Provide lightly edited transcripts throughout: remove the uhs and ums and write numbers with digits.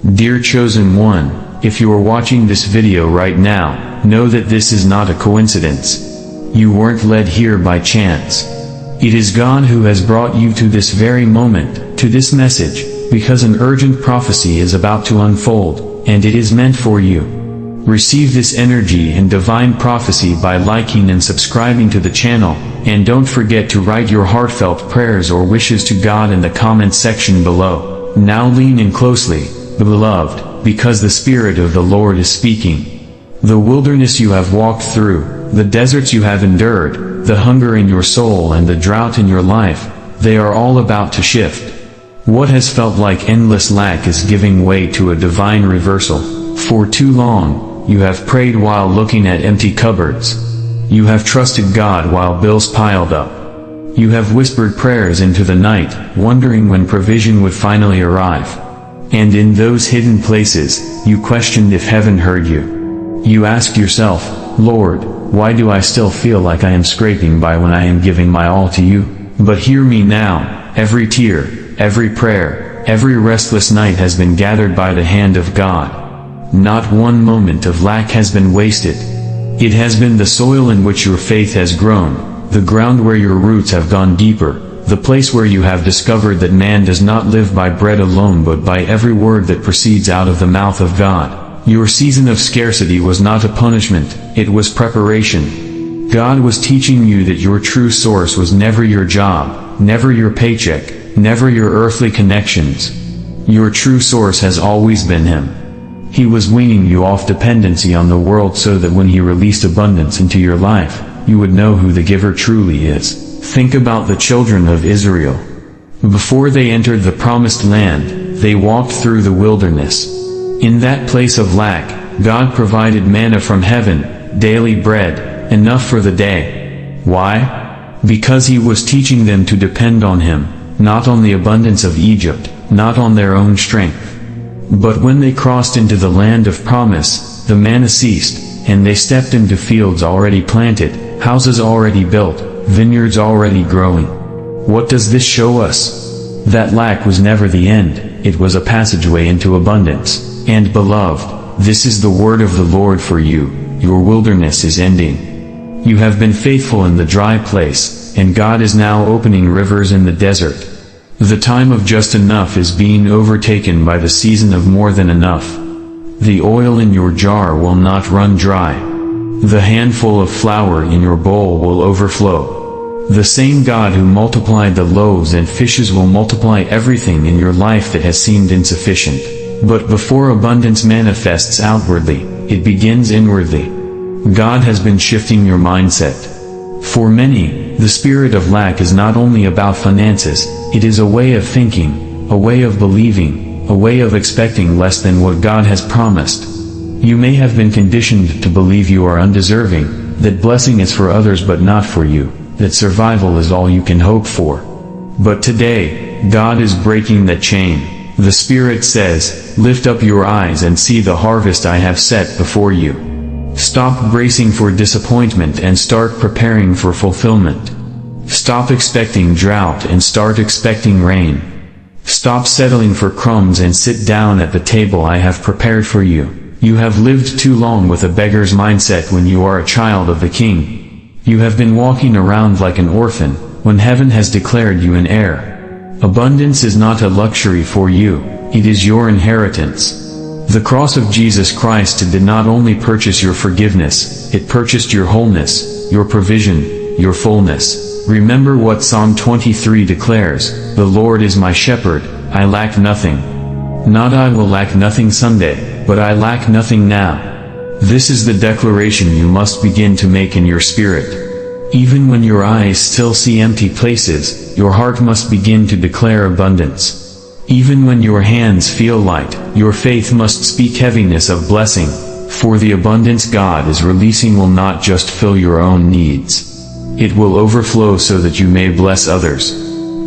Dear chosen one, if you are watching this video right now, know that this is not a coincidence. You weren't led here by chance. It is God who has brought you to this very moment, to this message, because an urgent prophecy is about to unfold, and it is meant for you. Receive this energy and divine prophecy by liking and subscribing to the channel, and don't forget to write your heartfelt prayers or wishes to God in the comment section below. Now lean in closely, beloved, because the Spirit of the Lord is speaking. The wilderness you have walked through, the deserts you have endured, the hunger in your soul and the drought in your life, they are all about to shift. What has felt like endless lack is giving way to a divine reversal. For too long, you have prayed while looking at empty cupboards. You have trusted God while bills piled up. You have whispered prayers into the night, wondering when provision would finally arrive. And in those hidden places, you questioned if heaven heard you. You asked yourself, Lord, why do I still feel like I am scraping by when I am giving my all to you? But hear me now, every tear, every prayer, every restless night has been gathered by the hand of God. Not one moment of lack has been wasted. It has been the soil in which your faith has grown, the ground where your roots have gone deeper, the place where you have discovered that man does not live by bread alone but by every word that proceeds out of the mouth of God. Your season of scarcity was not a punishment, it was preparation. God was teaching you that your true source was never your job, never your paycheck, never your earthly connections. Your true source has always been Him. He was weaning you off dependency on the world so that when He released abundance into your life, you would know who the giver truly is. Think about the children of Israel. Before they entered the promised land, they walked through the wilderness. In that place of lack, God provided manna from heaven, daily bread, enough for the day. Why? Because He was teaching them to depend on Him, not on the abundance of Egypt, not on their own strength. But when they crossed into the land of promise, the manna ceased, and they stepped into fields already planted, houses already built, vineyards already growing. What does this show us? That lack was never the end, it was a passageway into abundance. And beloved, this is the word of the Lord for you, your wilderness is ending. You have been faithful in the dry place, and God is now opening rivers in the desert. The time of just enough is being overtaken by the season of more than enough. The oil in your jar will not run dry. The handful of flour in your bowl will overflow. The same God who multiplied the loaves and fishes will multiply everything in your life that has seemed insufficient. But before abundance manifests outwardly, it begins inwardly. God has been shifting your mindset. For many, the spirit of lack is not only about finances, it is a way of thinking, a way of believing, a way of expecting less than what God has promised. You may have been conditioned to believe you are undeserving, that blessing is for others but not for you, that survival is all you can hope for. But today, God is breaking that chain. The Spirit says, lift up your eyes and see the harvest I have set before you. Stop bracing for disappointment and start preparing for fulfillment. Stop expecting drought and start expecting rain. Stop settling for crumbs and sit down at the table I have prepared for you. You have lived too long with a beggar's mindset when you are a child of the King. You have been walking around like an orphan, when heaven has declared you an heir. Abundance is not a luxury for you, it is your inheritance. The cross of Jesus Christ did not only purchase your forgiveness, it purchased your wholeness, your provision, your fullness. Remember what Psalm 23 declares, the Lord is my shepherd, I lack nothing. Not I will lack nothing someday, but I lack nothing now. This is the declaration you must begin to make in your spirit. Even when your eyes still see empty places, your heart must begin to declare abundance. Even when your hands feel light, your faith must speak heaviness of blessing, for the abundance God is releasing will not just fill your own needs. It will overflow so that you may bless others.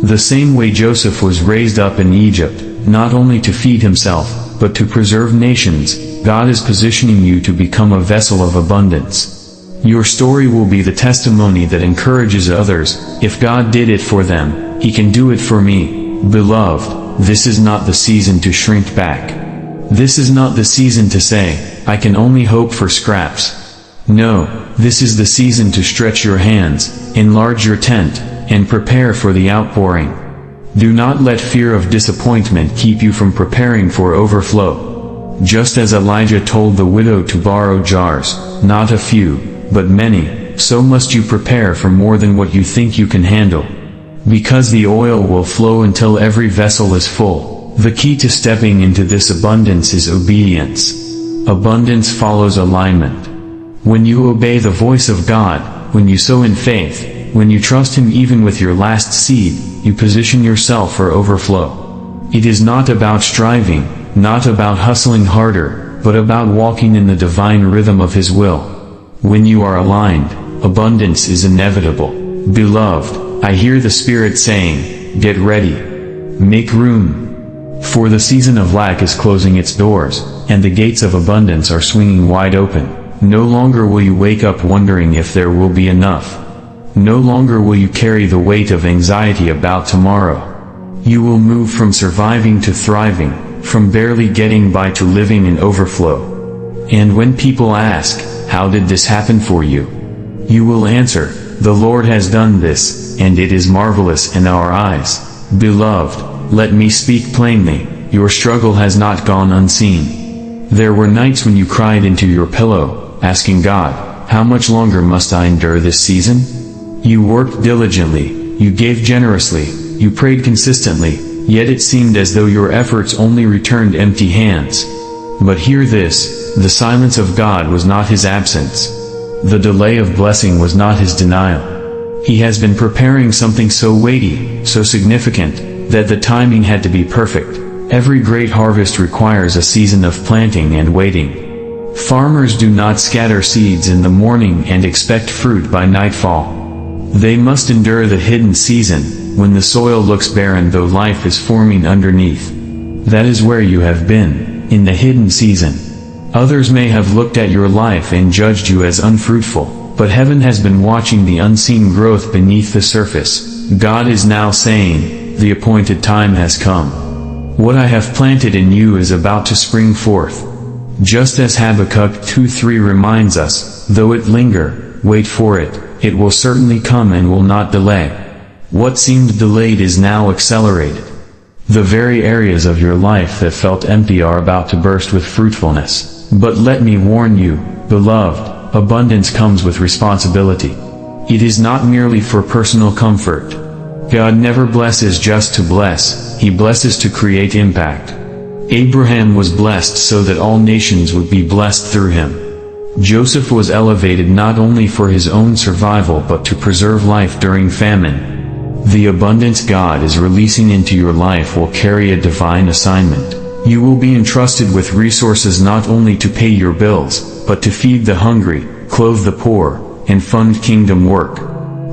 The same way Joseph was raised up in Egypt, not only to feed himself, but to preserve nations, God is positioning you to become a vessel of abundance. Your story will be the testimony that encourages others. If God did it for them, He can do it for me. Beloved, this is not the season to shrink back. This is not the season to say, I can only hope for scraps. No, this is the season to stretch your hands, enlarge your tent, and prepare for the outpouring. Do not let fear of disappointment keep you from preparing for overflow. Just as Elijah told the widow to borrow jars, not a few, but many, so must you prepare for more than what you think you can handle. Because the oil will flow until every vessel is full. The key to stepping into this abundance is obedience. Abundance follows alignment. When you obey the voice of God, when you sow in faith, when you trust Him even with your last seed, you position yourself for overflow. It is not about striving, not about hustling harder, but about walking in the divine rhythm of His will. When you are aligned, abundance is inevitable. Beloved, I hear the Spirit saying, get ready. Make room. For the season of lack is closing its doors, and the gates of abundance are swinging wide open. No longer will you wake up wondering if there will be enough. No longer will you carry the weight of anxiety about tomorrow. You will move from surviving to thriving, from barely getting by to living in overflow. And when people ask, how did this happen for you? You will answer, the Lord has done this, and it is marvelous in our eyes. Beloved, let me speak plainly, your struggle has not gone unseen. There were nights when you cried into your pillow, asking God, how much longer must I endure this season? You worked diligently, you gave generously, you prayed consistently, yet it seemed as though your efforts only returned empty hands. But hear this, the silence of God was not His absence. The delay of blessing was not His denial. He has been preparing something so weighty, so significant, that the timing had to be perfect. Every great harvest requires a season of planting and waiting. Farmers do not scatter seeds in the morning and expect fruit by nightfall. They must endure the hidden season, when the soil looks barren though life is forming underneath. That is where you have been, in the hidden season. Others may have looked at your life and judged you as unfruitful, but heaven has been watching the unseen growth beneath the surface. God is now saying, the appointed time has come. What I have planted in you is about to spring forth. Just as Habakkuk 2:3 reminds us, though it linger, wait for it, it will certainly come and will not delay. What seemed delayed is now accelerated. The very areas of your life that felt empty are about to burst with fruitfulness. But let me warn you, beloved, abundance comes with responsibility. It is not merely for personal comfort. God never blesses just to bless, He blesses to create impact. Abraham was blessed so that all nations would be blessed through him. Joseph was elevated not only for his own survival but to preserve life during famine. The abundance God is releasing into your life will carry a divine assignment. You will be entrusted with resources not only to pay your bills, but to feed the hungry, clothe the poor, and fund kingdom work.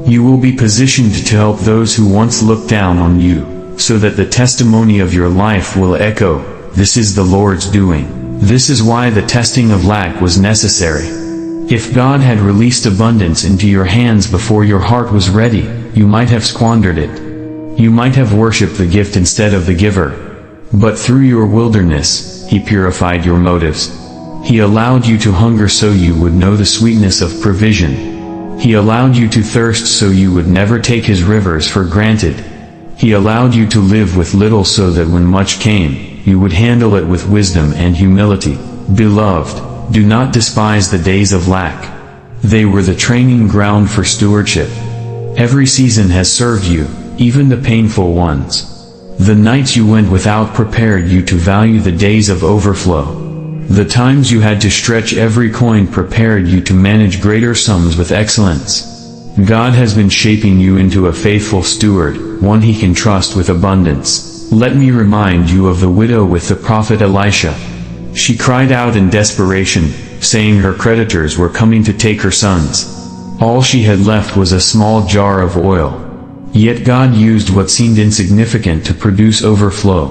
You will be positioned to help those who once looked down on you, so that the testimony of your life will echo, "This is the Lord's doing." This is why the testing of lack was necessary. If God had released abundance into your hands before your heart was ready, you might have squandered it. You might have worshipped the gift instead of the giver. But through your wilderness, He purified your motives. He allowed you to hunger so you would know the sweetness of provision. He allowed you to thirst so you would never take His rivers for granted. He allowed you to live with little so that when much came, you would handle it with wisdom and humility. Beloved, do not despise the days of lack. They were the training ground for stewardship. Every season has served you, even the painful ones. The nights you went without prepared you to value the days of overflow. The times you had to stretch every coin prepared you to manage greater sums with excellence. God has been shaping you into a faithful steward, one He can trust with abundance. Let me remind you of the widow with the prophet Elisha. She cried out in desperation, saying her creditors were coming to take her sons. All she had left was a small jar of oil. Yet God used what seemed insignificant to produce overflow.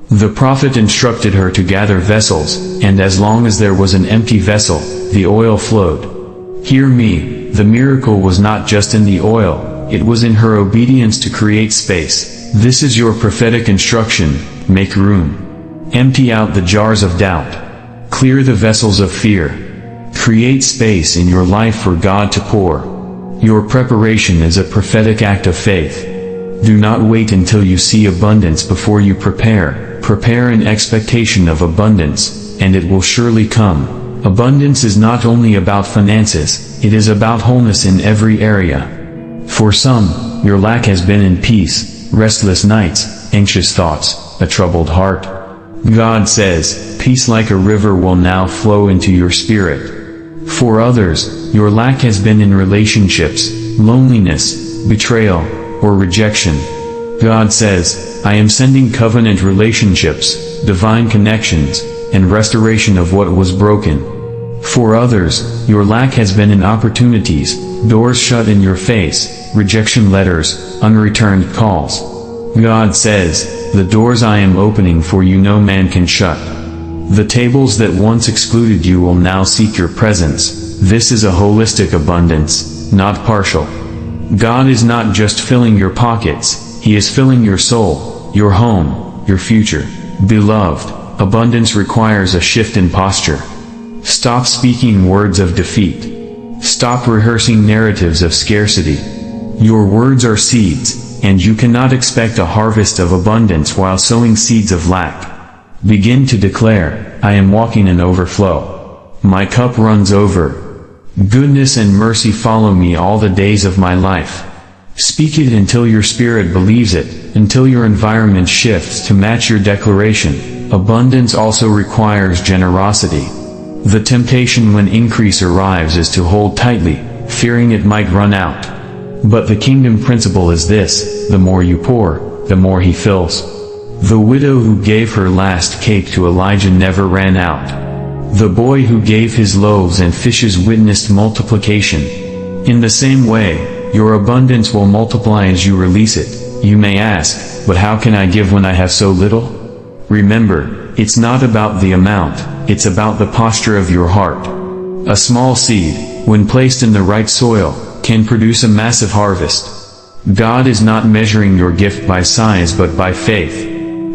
The prophet instructed her to gather vessels, and as long as there was an empty vessel, the oil flowed. Hear me, the miracle was not just in the oil, it was in her obedience to create space. This is your prophetic instruction, make room. Empty out the jars of doubt. Clear the vessels of fear. Create space in your life for God to pour. Your preparation is a prophetic act of faith. Do not wait until you see abundance before you prepare. Prepare in expectation of abundance, and it will surely come. Abundance is not only about finances, it is about wholeness in every area. For some, your lack has been in peace, restless nights, anxious thoughts, a troubled heart. God says, peace like a river will now flow into your spirit. For others, your lack has been in relationships, loneliness, betrayal, or rejection. God says, I am sending covenant relationships, divine connections, and restoration of what was broken. For others, your lack has been in opportunities, doors shut in your face, rejection letters, unreturned calls. God says, the doors I am opening for you no man can shut. The tables that once excluded you will now seek your presence. This is a holistic abundance, not partial. God is not just filling your pockets, He is filling your soul, your home, your future. Beloved, abundance requires a shift in posture. Stop speaking words of defeat. Stop rehearsing narratives of scarcity. Your words are seeds, and you cannot expect a harvest of abundance while sowing seeds of lack. Begin to declare, I am walking in overflow. My cup runs over. Goodness and mercy follow me all the days of my life. Speak it until your spirit believes it, until your environment shifts to match your declaration. Abundance also requires generosity. The temptation when increase arrives is to hold tightly, fearing it might run out. But the kingdom principle is this: the more you pour, the more He fills. The widow who gave her last cake to Elijah never ran out. The boy who gave his loaves and fishes witnessed multiplication. In the same way, your abundance will multiply as you release it. You may ask, but how can I give when I have so little? Remember, it's not about the amount, it's about the posture of your heart. A small seed, when placed in the right soil, can produce a massive harvest. God is not measuring your gift by size but by faith.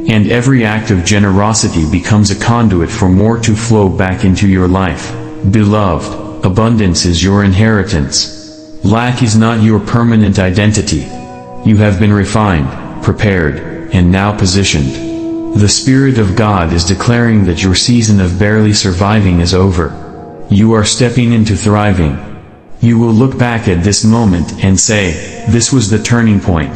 And every act of generosity becomes a conduit for more to flow back into your life. Beloved, abundance is your inheritance. Lack is not your permanent identity. You have been refined, prepared, and now positioned. The Spirit of God is declaring that your season of barely surviving is over. You are stepping into thriving. You will look back at this moment and say, this was the turning point.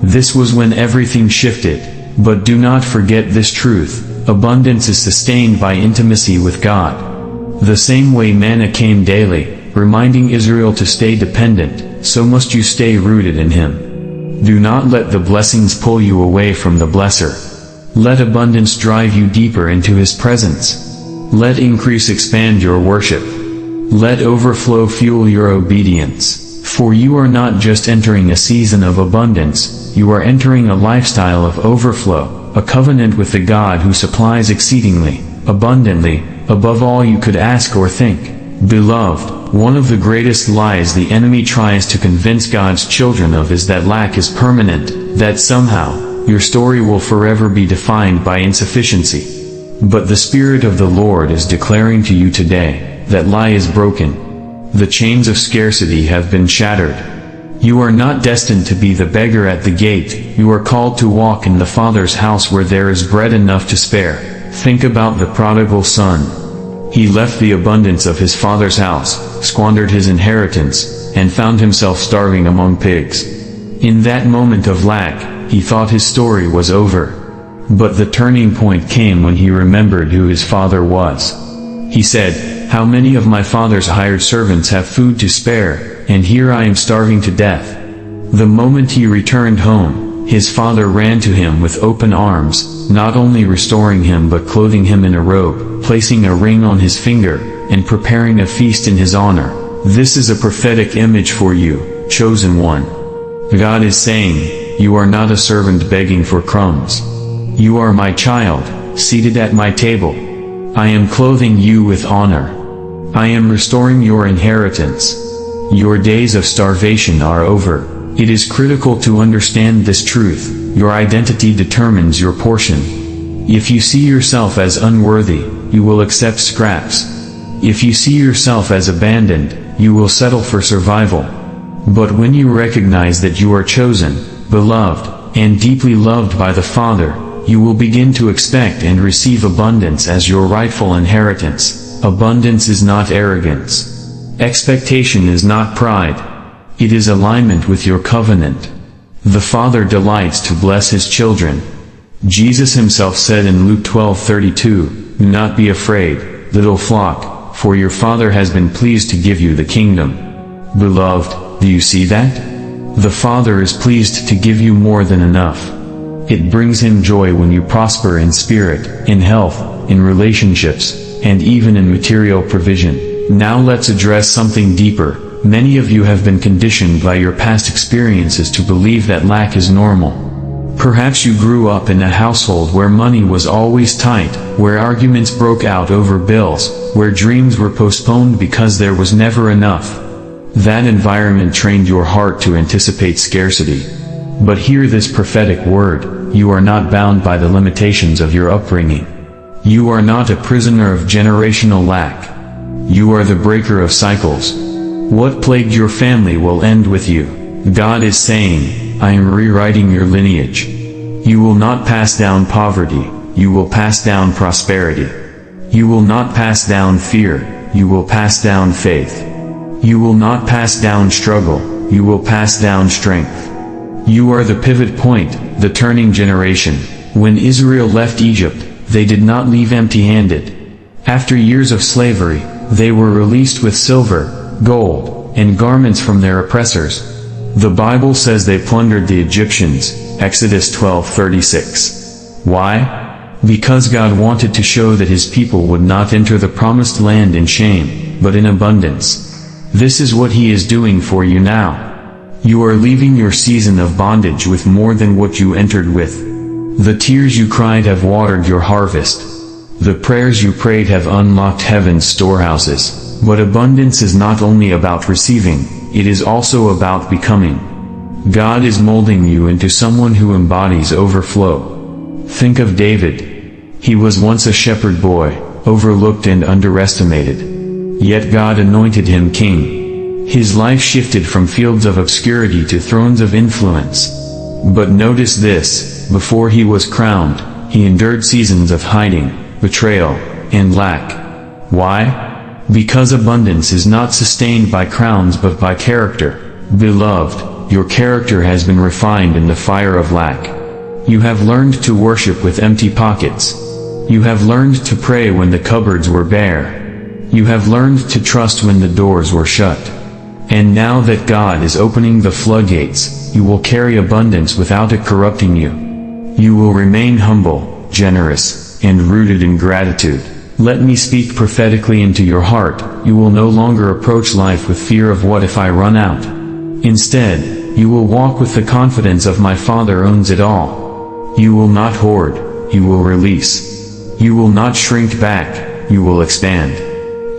This was when everything shifted. But do not forget this truth: abundance is sustained by intimacy with God. The same way manna came daily, reminding Israel to stay dependent, so must you stay rooted in Him. Do not let the blessings pull you away from the blesser. Let abundance drive you deeper into His presence. Let increase expand your worship. Let overflow fuel your obedience. For you are not just entering a season of abundance, you are entering a lifestyle of overflow, a covenant with the God who supplies exceedingly, abundantly, above all you could ask or think. Beloved, one of the greatest lies the enemy tries to convince God's children of is that lack is permanent, that somehow, your story will forever be defined by insufficiency. But the Spirit of the Lord is declaring to you today, that lie is broken. The chains of scarcity have been shattered. You are not destined to be the beggar at the gate. You are called to walk in the Father's house where there is bread enough to spare. Think about the prodigal son. He left the abundance of his father's house, squandered his inheritance, and found himself starving among pigs. In that moment of lack, he thought his story was over. But the turning point came when he remembered who his father was. He said, "How many of my father's hired servants have food to spare, and here I am starving to death?" The moment he returned home, his father ran to him with open arms, not only restoring him but clothing him in a robe, placing a ring on his finger, and preparing a feast in his honor. This is a prophetic image for you, chosen one. God is saying, you are not a servant begging for crumbs. You are my child, seated at my table. I am clothing you with honor. I am restoring your inheritance. Your days of starvation are over. It is critical to understand this truth. Your identity determines your portion. If you see yourself as unworthy, you will accept scraps. If you see yourself as abandoned, you will settle for survival. But when you recognize that you are chosen, beloved, and deeply loved by the Father, you will begin to expect and receive abundance as your rightful inheritance. Abundance is not arrogance. Expectation is not pride. It is alignment with your covenant. The Father delights to bless His children. Jesus Himself said in Luke 12:32, "Do not be afraid, little flock, for your Father has been pleased to give you the kingdom." Beloved, do you see that? The Father is pleased to give you more than enough. It brings Him joy when you prosper in spirit, in health, in relationships, and even in material provision. Now let's address something deeper. Many of you have been conditioned by your past experiences to believe that lack is normal. Perhaps you grew up in a household where money was always tight, where arguments broke out over bills, where dreams were postponed because there was never enough. That environment trained your heart to anticipate scarcity. But hear this prophetic word: you are not bound by the limitations of your upbringing. You are not a prisoner of generational lack. You are the breaker of cycles. What plagued your family will end with you. God is saying, I am rewriting your lineage. You will not pass down poverty, you will pass down prosperity. You will not pass down fear, you will pass down faith. You will not pass down struggle, you will pass down strength. You are the pivot point, the turning generation. When Israel left Egypt, they did not leave empty-handed. After years of slavery, they were released with silver, gold, and garments from their oppressors. The Bible says they plundered the Egyptians, Exodus 12:36. Why? Because God wanted to show that His people would not enter the promised land in shame, but in abundance. This is what He is doing for you now. You are leaving your season of bondage with more than what you entered with. The tears you cried have watered your harvest. The prayers you prayed have unlocked heaven's storehouses. But abundance is not only about receiving, it is also about becoming. God is molding you into someone who embodies overflow. Think of David. He was once a shepherd boy, overlooked and underestimated. Yet God anointed him king. His life shifted from fields of obscurity to thrones of influence. But notice this, before he was crowned, he endured seasons of hiding, betrayal, and lack. Why? Because abundance is not sustained by crowns but by character. Beloved, your character has been refined in the fire of lack. You have learned to worship with empty pockets. You have learned to pray when the cupboards were bare. You have learned to trust when the doors were shut. And now that God is opening the floodgates, you will carry abundance without it corrupting you. You will remain humble, generous, and rooted in gratitude. Let me speak prophetically into your heart. You will no longer approach life with fear of what if I run out. Instead, you will walk with the confidence of my Father owns it all. You will not hoard, you will release. You will not shrink back, you will expand.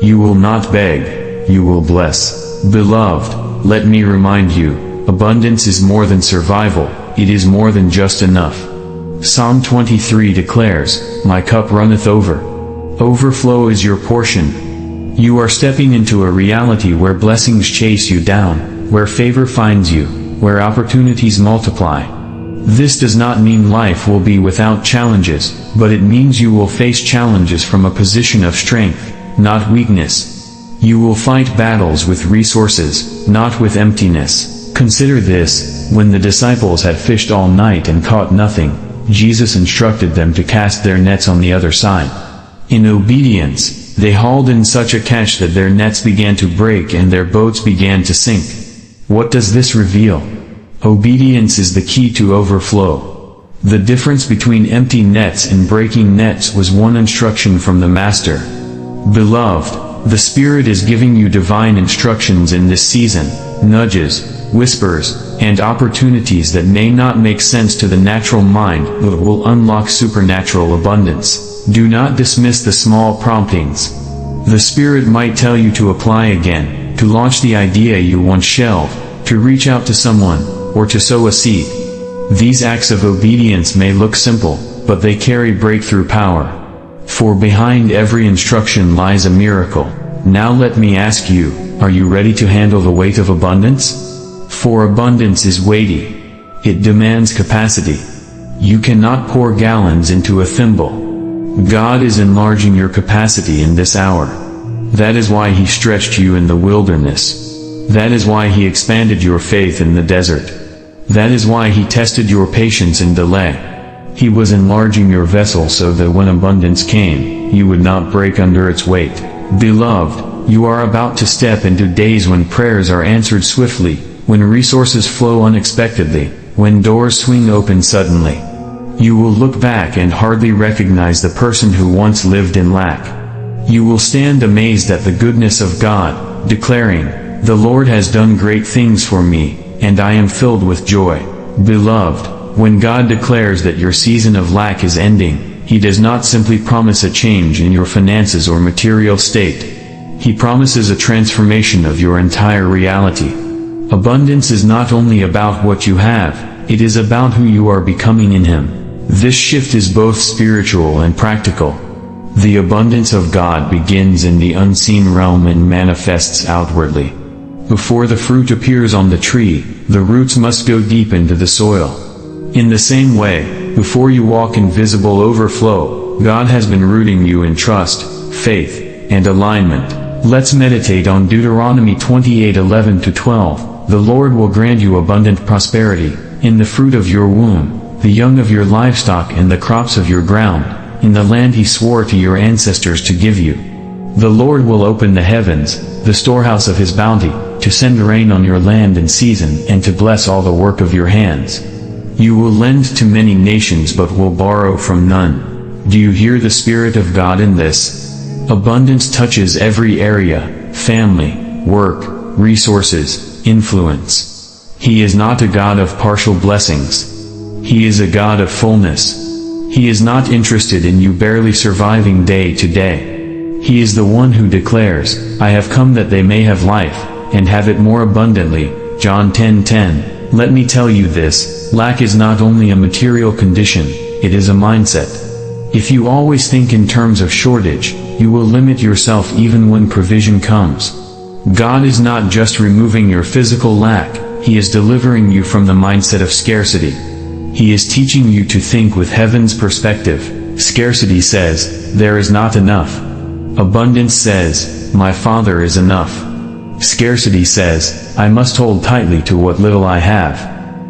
You will not beg, you will bless. Beloved, let me remind you, abundance is more than survival, it is more than just enough. Psalm 23 declares, my cup runneth over. Overflow is your portion. You are stepping into a reality where blessings chase you down, where favor finds you, where opportunities multiply. This does not mean life will be without challenges, but it means you will face challenges from a position of strength, not weakness. You will fight battles with resources, not with emptiness. Consider this, when the disciples had fished all night and caught nothing, Jesus instructed them to cast their nets on the other side. In obedience, they hauled in such a catch that their nets began to break and their boats began to sink. What does this reveal? Obedience is the key to overflow. The difference between empty nets and breaking nets was one instruction from the Master. Beloved, the Spirit is giving you divine instructions in this season, nudges, whispers, and opportunities that may not make sense to the natural mind but will unlock supernatural abundance. Do not dismiss the small promptings. The Spirit might tell you to apply again, to launch the idea you once shelved, to reach out to someone, or to sow a seed. These acts of obedience may look simple, but they carry breakthrough power. For behind every instruction lies a miracle. Now let me ask you, are you ready to handle the weight of abundance? For abundance is weighty. It demands capacity. You cannot pour gallons into a thimble. God is enlarging your capacity in this hour. That is why He stretched you in the wilderness. That is why He expanded your faith in the desert. That is why He tested your patience in delay. He was enlarging your vessel so that when abundance came, you would not break under its weight. Beloved, you are about to step into days when prayers are answered swiftly, when resources flow unexpectedly, when doors swing open suddenly. You will look back and hardly recognize the person who once lived in lack. You will stand amazed at the goodness of God, declaring, "The Lord has done great things for me, and I am filled with joy." Beloved, when God declares that your season of lack is ending, He does not simply promise a change in your finances or material state. He promises a transformation of your entire reality. Abundance is not only about what you have, it is about who you are becoming in Him. This shift is both spiritual and practical. The abundance of God begins in the unseen realm and manifests outwardly. Before the fruit appears on the tree, the roots must go deep into the soil. In the same way, before you walk in visible overflow, God has been rooting you in trust, faith, and alignment. Let's meditate on Deuteronomy 28:11-12. The Lord will grant you abundant prosperity, in the fruit of your womb, the young of your livestock and the crops of your ground, in the land He swore to your ancestors to give you. The Lord will open the heavens, the storehouse of His bounty, to send rain on your land in season and to bless all the work of your hands. You will lend to many nations but will borrow from none. Do you hear the Spirit of God in this? Abundance touches every area: family, work, resources, influence. He is not a God of partial blessings. He is a God of fullness. He is not interested in you barely surviving day to day. He is the one who declares, "I have come that they may have life, and have it more abundantly." John 10:10. Let me tell you this, lack is not only a material condition, it is a mindset. If you always think in terms of shortage, you will limit yourself even when provision comes. God is not just removing your physical lack, He is delivering you from the mindset of scarcity. He is teaching you to think with heaven's perspective. Scarcity says, "There is not enough." Abundance says, "My Father is enough." Scarcity says, "I must hold tightly to what little I have."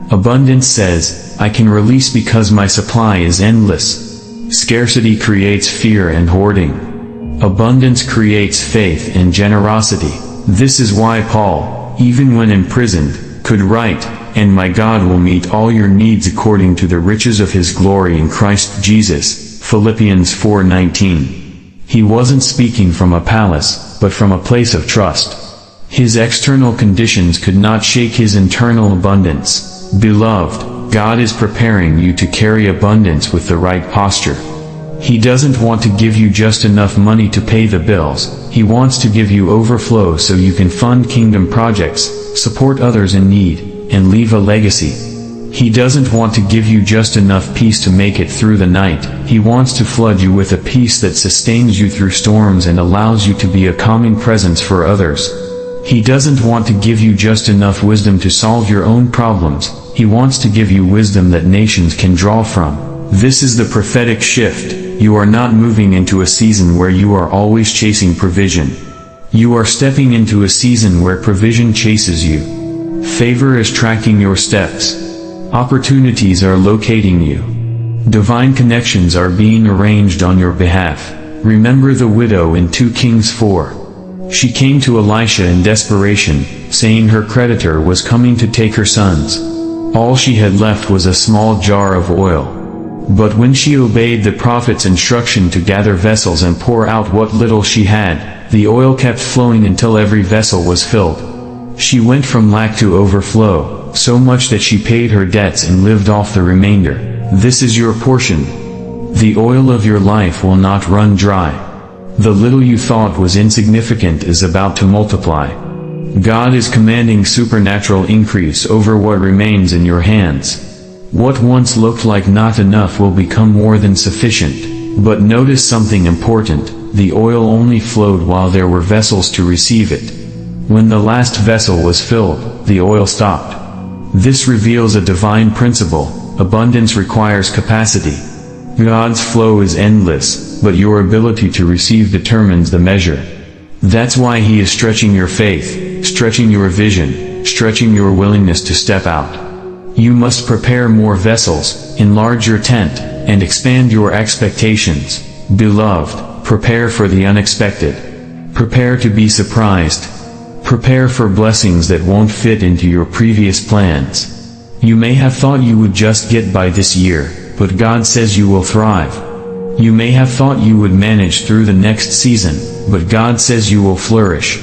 Abundance says, "I can release because my supply is endless." Scarcity creates fear and hoarding. Abundance creates faith and generosity. This is why Paul, even when imprisoned, could write, "And my God will meet all your needs according to the riches of His glory in Christ Jesus." Philippians 4:19. He wasn't speaking from a palace, but from a place of trust. His external conditions could not shake his internal abundance. Beloved, God is preparing you to carry abundance with the right posture. He doesn't want to give you just enough money to pay the bills. He wants to give you overflow so you can fund kingdom projects, support others in need, and leave a legacy. He doesn't want to give you just enough peace to make it through the night. He wants to flood you with a peace that sustains you through storms and allows you to be a calming presence for others. He doesn't want to give you just enough wisdom to solve your own problems. He wants to give you wisdom that nations can draw from. This is the prophetic shift. You are not moving into a season where you are always chasing provision. You are stepping into a season where provision chases you. Favor is tracking your steps. Opportunities are locating you. Divine connections are being arranged on your behalf. Remember the widow in 2 Kings 4. She came to Elisha in desperation, saying her creditor was coming to take her sons. All she had left was a small jar of oil. But when she obeyed the prophet's instruction to gather vessels and pour out what little she had, the oil kept flowing until every vessel was filled. She went from lack to overflow, so much that she paid her debts and lived off the remainder. This is your portion. The oil of your life will not run dry. The little you thought was insignificant is about to multiply. God is commanding supernatural increase over what remains in your hands. What once looked like not enough will become more than sufficient. But notice something important: the oil only flowed while there were vessels to receive it. When the last vessel was filled, the oil stopped. This reveals a divine principle: abundance requires capacity. God's flow is endless, but your ability to receive determines the measure. That's why He is stretching your faith, stretching your vision, stretching your willingness to step out. You must prepare more vessels, enlarge your tent, and expand your expectations. Beloved, prepare for the unexpected. Prepare to be surprised. Prepare for blessings that won't fit into your previous plans. You may have thought you would just get by this year, but God says you will thrive. You may have thought you would manage through the next season, but God says you will flourish.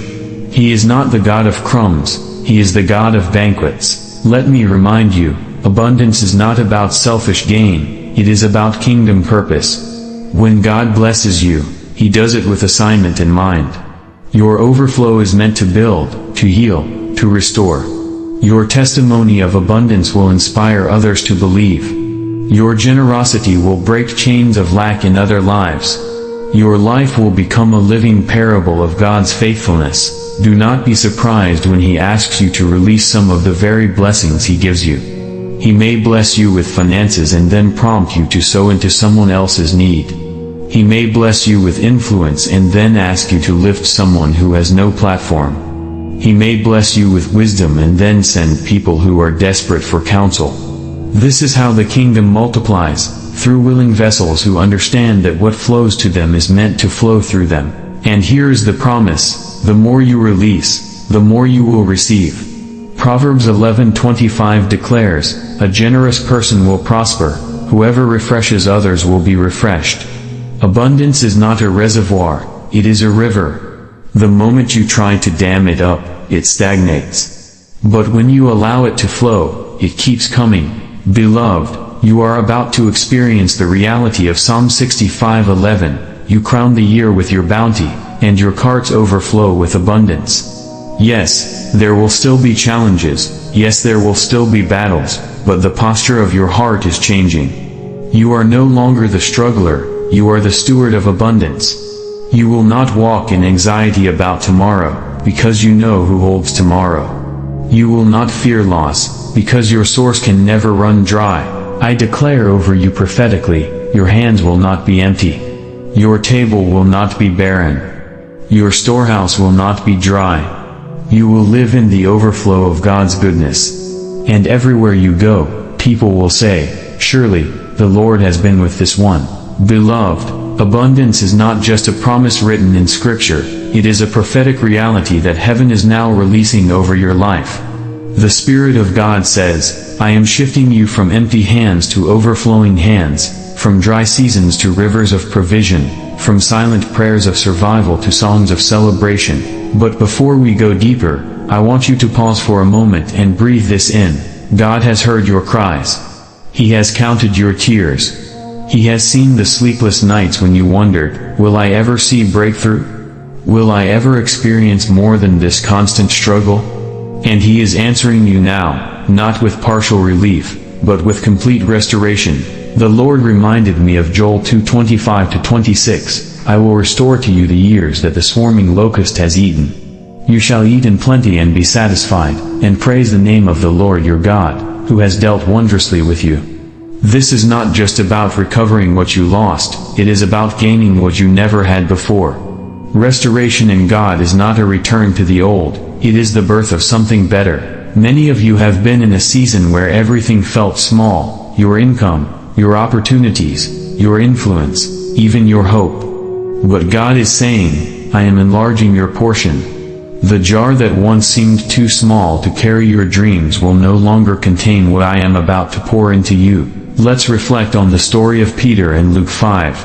He is not the God of crumbs, He is the God of banquets. Let me remind you, abundance is not about selfish gain, it is about kingdom purpose. When God blesses you, He does it with assignment in mind. Your overflow is meant to build, to heal, to restore. Your testimony of abundance will inspire others to believe. Your generosity will break chains of lack in other lives. Your life will become a living parable of God's faithfulness. Do not be surprised when He asks you to release some of the very blessings He gives you. He may bless you with finances and then prompt you to sow into someone else's need. He may bless you with influence and then ask you to lift someone who has no platform. He may bless you with wisdom and then send people who are desperate for counsel. This is how the kingdom multiplies, through willing vessels who understand that what flows to them is meant to flow through them. And here is the promise: the more you release, the more you will receive. Proverbs 11:25 declares, "A generous person will prosper, whoever refreshes others will be refreshed." Abundance is not a reservoir, it is a river. The moment you try to dam it up, it stagnates. But when you allow it to flow, it keeps coming. Beloved, you are about to experience the reality of Psalm 65:11. You crown the year with your bounty, and your carts overflow with abundance. Yes, there will still be challenges, yes there will still be battles, but the posture of your heart is changing. You are no longer the struggler, you are the steward of abundance. You will not walk in anxiety about tomorrow, because you know who holds tomorrow. You will not fear loss, because your source can never run dry. I declare over you prophetically, your hands will not be empty. Your table will not be barren. Your storehouse will not be dry. You will live in the overflow of God's goodness. And everywhere you go, people will say, "Surely, the Lord has been with this one." Beloved, abundance is not just a promise written in Scripture, it is a prophetic reality that heaven is now releasing over your life. The Spirit of God says, "I am shifting you from empty hands to overflowing hands, from dry seasons to rivers of provision, from silent prayers of survival to songs of celebration." But before we go deeper, I want you to pause for a moment and breathe this in. God has heard your cries. He has counted your tears. He has seen the sleepless nights when you wondered, "Will I ever see breakthrough? Will I ever experience more than this constant struggle?" And He is answering you now, not with partial relief, but with complete restoration. The Lord reminded me of Joel 2:25-26, "I will restore to you the years that the swarming locust has eaten. You shall eat in plenty and be satisfied, and praise the name of the Lord your God, who has dealt wondrously with you." This is not just about recovering what you lost, it is about gaining what you never had before. Restoration in God is not a return to the old, it is the birth of something better. Many of you have been in a season where everything felt small: your income, your opportunities, your influence, even your hope. But God is saying, "I am enlarging your portion." The jar that once seemed too small to carry your dreams will no longer contain what I am about to pour into you. Let's reflect on the story of Peter in Luke 5.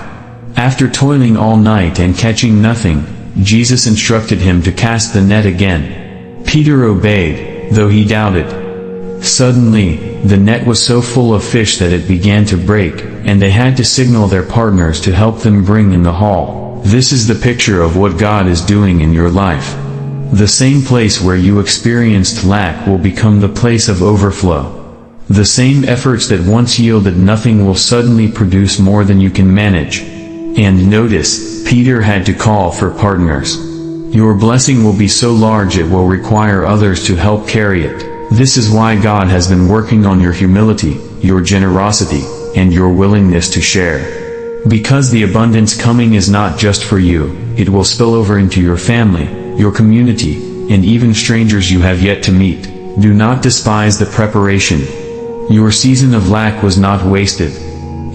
After toiling all night and catching nothing, Jesus instructed him to cast the net again. Peter obeyed, though he doubted. Suddenly, the net was so full of fish that it began to break, and they had to signal their partners to help them bring in the haul. This is the picture of what God is doing in your life. The same place where you experienced lack will become the place of overflow. The same efforts that once yielded nothing will suddenly produce more than you can manage. And notice, Peter had to call for partners. Your blessing will be so large it will require others to help carry it. This is why God has been working on your humility, your generosity, and your willingness to share. Because the abundance coming is not just for you, it will spill over into your family, your community, and even strangers you have yet to meet. Do not despise the preparation. Your season of lack was not wasted.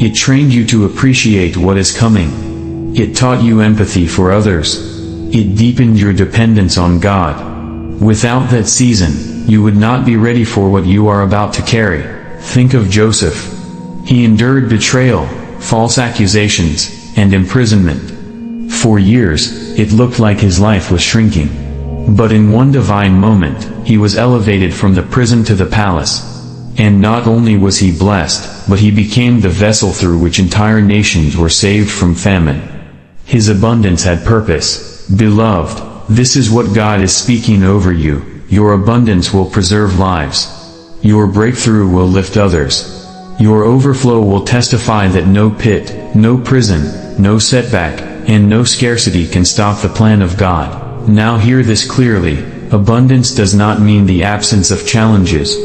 It trained you to appreciate what is coming. It taught you empathy for others. It deepened your dependence on God. Without that season, you would not be ready for what you are about to carry. Think of Joseph. He endured betrayal, false accusations, and imprisonment. For years, it looked like his life was shrinking. But in one divine moment, he was elevated from the prison to the palace. And not only was he blessed, but he became the vessel through which entire nations were saved from famine. His abundance had purpose. Beloved, this is what God is speaking over you. Your abundance will preserve lives. Your breakthrough will lift others. Your overflow will testify that no pit, no prison, no setback, and no scarcity can stop the plan of God. Now hear this clearly. Abundance does not mean the absence of challenges.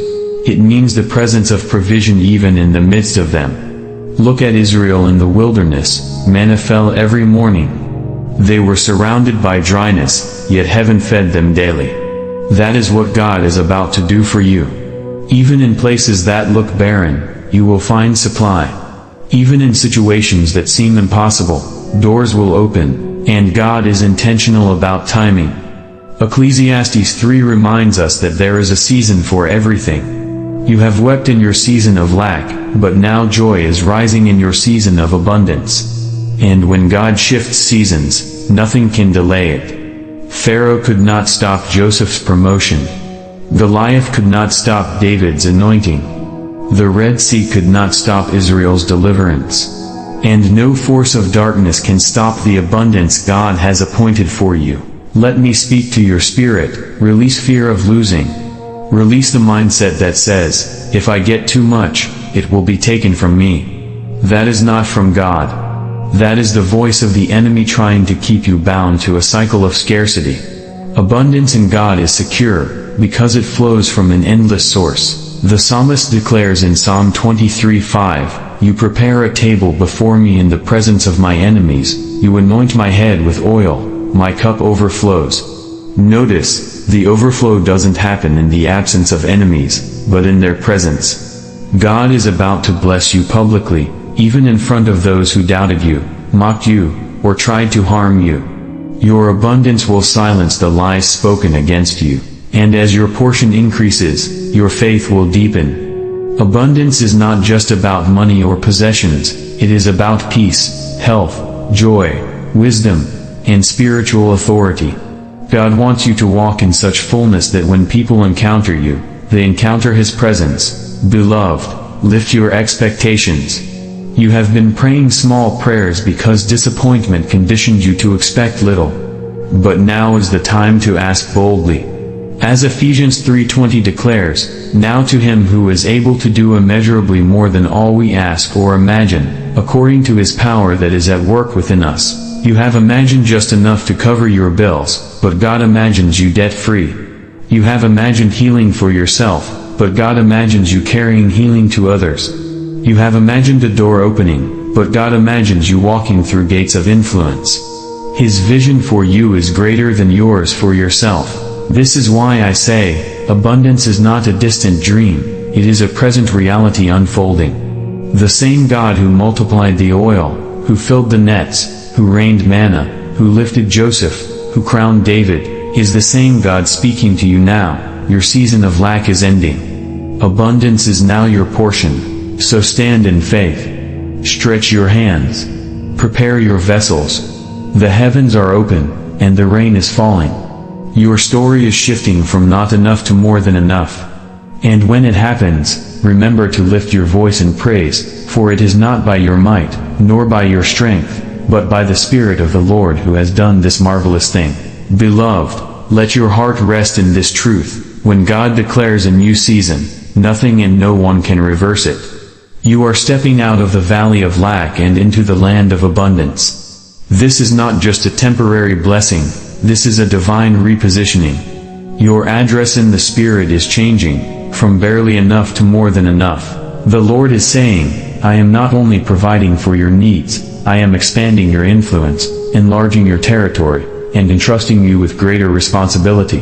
It means the presence of provision even in the midst of them. Look at Israel in the wilderness. Manna fell every morning. They were surrounded by dryness, yet heaven fed them daily. That is what God is about to do for you. Even in places that look barren, you will find supply. Even in situations that seem impossible, doors will open, and God is intentional about timing. Ecclesiastes 3 reminds us that there is a season for everything. You have wept in your season of lack, but now joy is rising in your season of abundance. And when God shifts seasons, nothing can delay it. Pharaoh could not stop Joseph's promotion. Goliath could not stop David's anointing. The Red Sea could not stop Israel's deliverance. And no force of darkness can stop the abundance God has appointed for you. Let me speak to your spirit. Release fear of losing. Release the mindset that says, if I get too much, it will be taken from me. That is not from God. That is the voice of the enemy trying to keep you bound to a cycle of scarcity. Abundance in God is secure, because it flows from an endless source. The psalmist declares in Psalm 23:5, You prepare a table before me in the presence of my enemies, you anoint my head with oil, my cup overflows. Notice, the overflow doesn't happen in the absence of enemies, but in their presence. God is about to bless you publicly, even in front of those who doubted you, mocked you, or tried to harm you. Your abundance will silence the lies spoken against you, and as your portion increases, your faith will deepen. Abundance is not just about money or possessions, it is about peace, health, joy, wisdom, and spiritual authority. God wants you to walk in such fullness that when people encounter you, they encounter His presence. Beloved, lift your expectations. You have been praying small prayers because disappointment conditioned you to expect little. But now is the time to ask boldly. As Ephesians 3:20 declares, Now to Him who is able to do immeasurably more than all we ask or imagine, according to His power that is at work within us. You have imagined just enough to cover your bills, but God imagines you debt-free. You have imagined healing for yourself, but God imagines you carrying healing to others. You have imagined a door opening, but God imagines you walking through gates of influence. His vision for you is greater than yours for yourself. This is why I say, abundance is not a distant dream, it is a present reality unfolding. The same God who multiplied the oil, who filled the nets, who rained manna, who lifted Joseph, who crowned David, is the same God speaking to you now. Your season of lack is ending. Abundance is now your portion. So stand in faith. Stretch your hands. Prepare your vessels. The heavens are open, and the rain is falling. Your story is shifting from not enough to more than enough. And when it happens, remember to lift your voice in praise, for it is not by your might, nor by your strength, but by the Spirit of the Lord who has done this marvelous thing. Beloved, let your heart rest in this truth. When God declares a new season, nothing and no one can reverse it. You are stepping out of the valley of lack and into the land of abundance. This is not just a temporary blessing, this is a divine repositioning. Your address in the Spirit is changing, from barely enough to more than enough. The Lord is saying, I am not only providing for your needs, I am expanding your influence, enlarging your territory, and entrusting you with greater responsibility.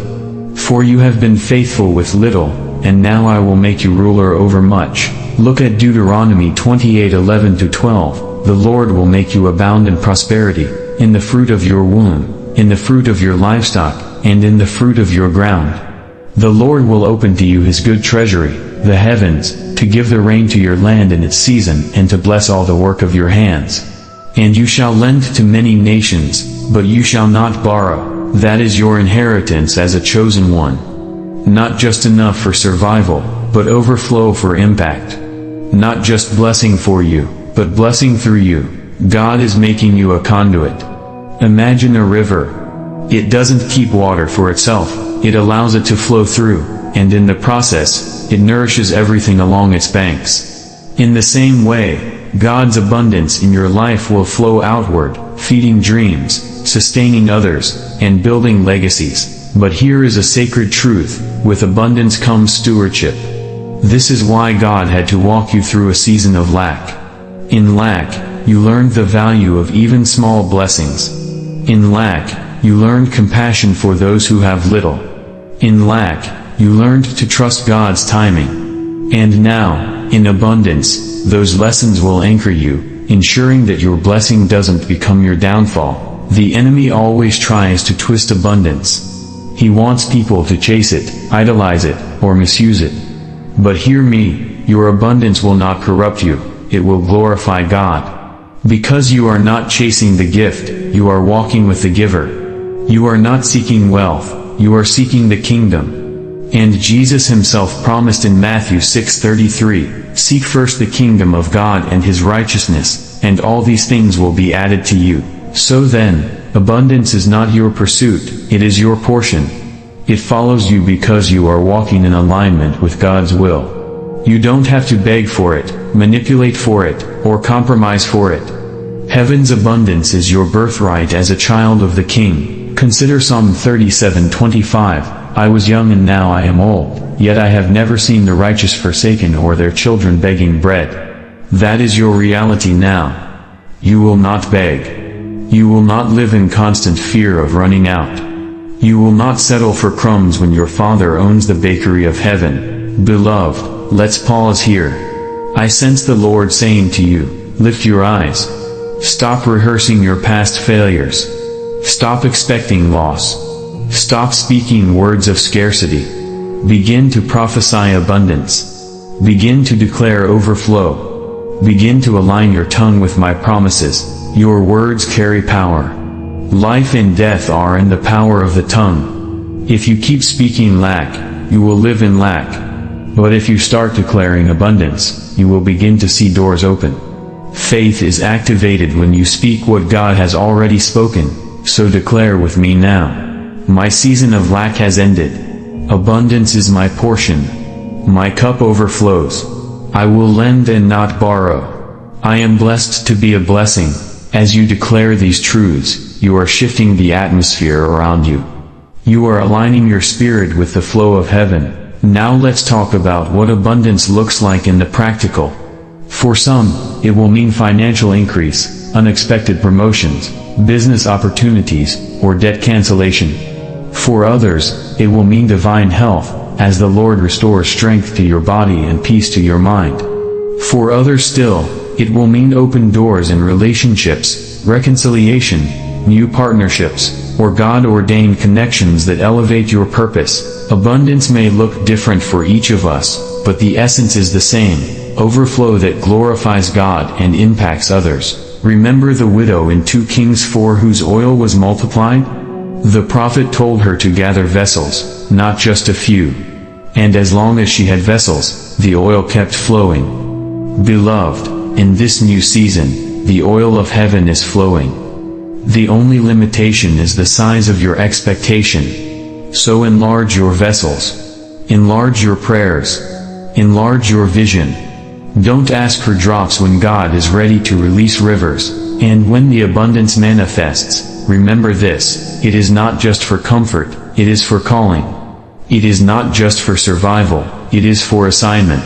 For you have been faithful with little, and now I will make you ruler over much. Look at Deuteronomy 28:11-12. The Lord will make you abound in prosperity, in the fruit of your womb, in the fruit of your livestock, and in the fruit of your ground. The Lord will open to you his good treasury, the heavens, to give the rain to your land in its season, and to bless all the work of your hands. And you shall lend to many nations, but you shall not borrow. That is your inheritance as a chosen one. Not just enough for survival, but overflow for impact. Not just blessing for you, but blessing through you. God is making you a conduit. Imagine a river. It doesn't keep water for itself, it allows it to flow through, and in the process, it nourishes everything along its banks. In the same way, God's abundance in your life will flow outward, feeding dreams, sustaining others, and building legacies. But here is a sacred truth, with abundance comes stewardship. This is why God had to walk you through a season of lack. In lack, you learned the value of even small blessings. In lack, you learned compassion for those who have little. In lack, you learned to trust God's timing. And now, in abundance, those lessons will anchor you, ensuring that your blessing doesn't become your downfall. The enemy always tries to twist abundance. He wants people to chase it, idolize it, or misuse it. But hear me, your abundance will not corrupt you, it will glorify God. Because you are not chasing the gift, you are walking with the giver. You are not seeking wealth, you are seeking the kingdom. And Jesus himself promised in Matthew 6:33, seek first the kingdom of God and his righteousness, and all these things will be added to you. So then, abundance is not your pursuit, it is your portion. It follows you because you are walking in alignment with God's will. You don't have to beg for it, manipulate for it, or compromise for it. Heaven's abundance is your birthright as a child of the King. Consider Psalm 37:25. I was young and now I am old, yet I have never seen the righteous forsaken or their children begging bread. That is your reality now. You will not beg. You will not live in constant fear of running out. You will not settle for crumbs when your Father owns the bakery of heaven. Beloved, let's pause here. I sense the Lord saying to you, lift your eyes. Stop rehearsing your past failures. Stop expecting loss. Stop speaking words of scarcity. Begin to prophesy abundance. Begin to declare overflow. Begin to align your tongue with my promises. Your words carry power. Life and death are in the power of the tongue. If you keep speaking lack, you will live in lack. But if you start declaring abundance, you will begin to see doors open. Faith is activated when you speak what God has already spoken, so declare with me now. My season of lack has ended. Abundance is my portion. My cup overflows. I will lend and not borrow. I am blessed to be a blessing. As you declare these truths, you are shifting the atmosphere around you. You are aligning your spirit with the flow of heaven. Now let's talk about what abundance looks like in the practical. For some, it will mean financial increase, unexpected promotions, business opportunities, or debt cancellation. For others, it will mean divine health, as the Lord restores strength to your body and peace to your mind. For others still, it will mean open doors in relationships, reconciliation, new partnerships, or God-ordained connections that elevate your purpose. Abundance may look different for each of us, but the essence is the same, overflow that glorifies God and impacts others. Remember the widow in 2 Kings 4 whose oil was multiplied? The prophet told her to gather vessels, not just a few. And as long as she had vessels, the oil kept flowing. Beloved, in this new season, the oil of heaven is flowing. The only limitation is the size of your expectation. So enlarge your vessels. Enlarge your prayers. Enlarge your vision. Don't ask for drops when God is ready to release rivers. And when the abundance manifests, remember this: it is not just for comfort, it is for calling. It is not just for survival, it is for assignment.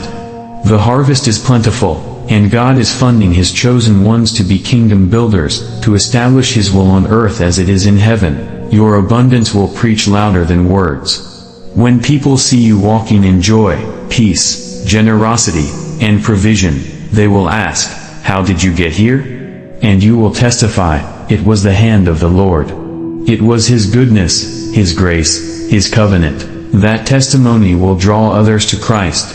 The harvest is plentiful, and God is funding His chosen ones to be kingdom builders, to establish His will on earth as it is in heaven. Your abundance will preach louder than words. When people see you walking in joy, peace, generosity, and provision, they will ask, "How did you get here?" And you will testify, "It was the hand of the Lord. It was His goodness, His grace, His covenant." That testimony will draw others to Christ.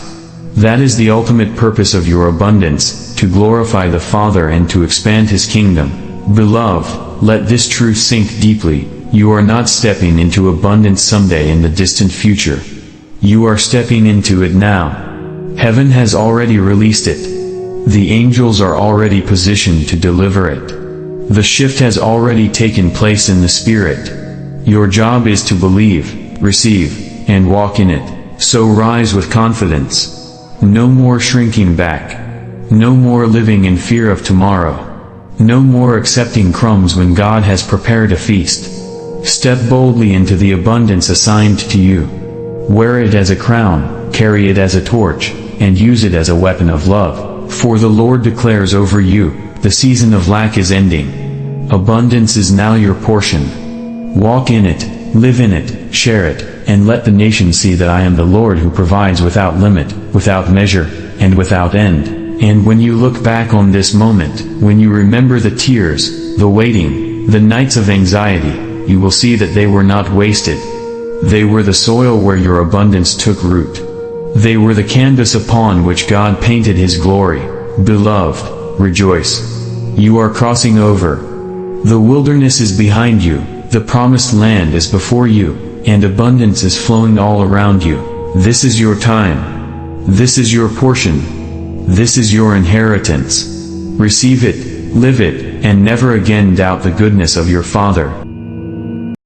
That is the ultimate purpose of your abundance, to glorify the Father and to expand His kingdom. Beloved, let this truth sink deeply. You are not stepping into abundance someday in the distant future. You are stepping into it now. Heaven has already released it. The angels are already positioned to deliver it. The shift has already taken place in the Spirit. Your job is to believe, receive, and walk in it. So rise with confidence. No more shrinking back. No more living in fear of tomorrow. No more accepting crumbs when God has prepared a feast. Step boldly into the abundance assigned to you. Wear it as a crown, carry it as a torch, and use it as a weapon of love. For the Lord declares over you, the season of lack is ending. Abundance is now your portion. Walk in it, live in it, share it, and let the nations see that I am the Lord who provides without limit, without measure, and without end. And when you look back on this moment, when you remember the tears, the waiting, the nights of anxiety, you will see that they were not wasted. They were the soil where your abundance took root. They were the canvas upon which God painted His glory. Beloved, rejoice. You are crossing over. The wilderness is behind you, the promised land is before you, and abundance is flowing all around you. This is your time. This is your portion. This is your inheritance. Receive it, live it, and never again doubt the goodness of your Father.